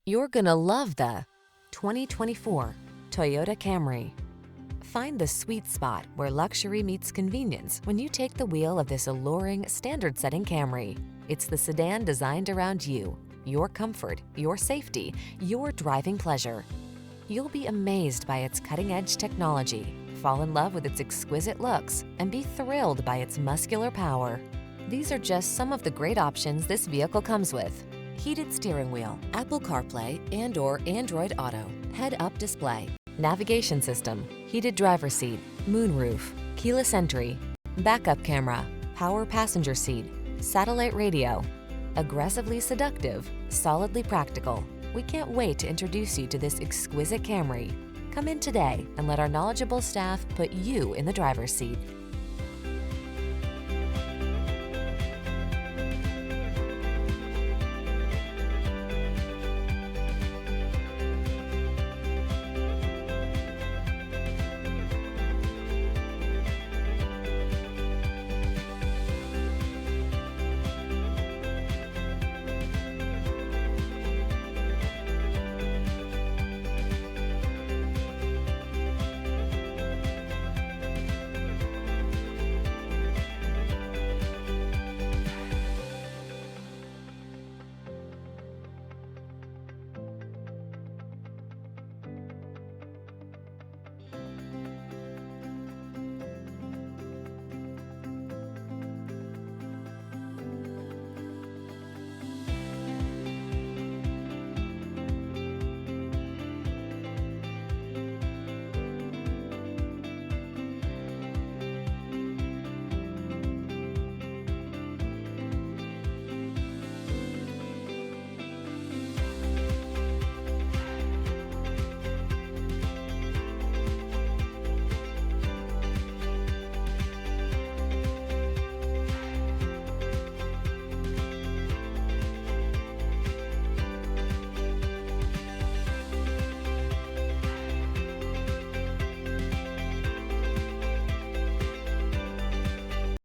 You're gonna love the 2024 Toyota Camry. Find the sweet spot where luxury meets convenience when you take the wheel of this alluring, standard-setting Camry. It's the sedan designed around you, your comfort, your safety, your driving pleasure. You'll be amazed by its cutting-edge technology, fall in love with its exquisite looks, and be thrilled by its muscular power. These are just some of the great options this vehicle comes with: heated steering wheel, Apple CarPlay and/or Android Auto, head-up display, navigation system, heated driver's seat, moonroof, keyless entry, backup camera, power passenger seat, satellite radio. Aggressively seductive, solidly practical. We can't wait to introduce you to this exquisite Camry. Come in today and let our knowledgeable staff put you in the driver's seat.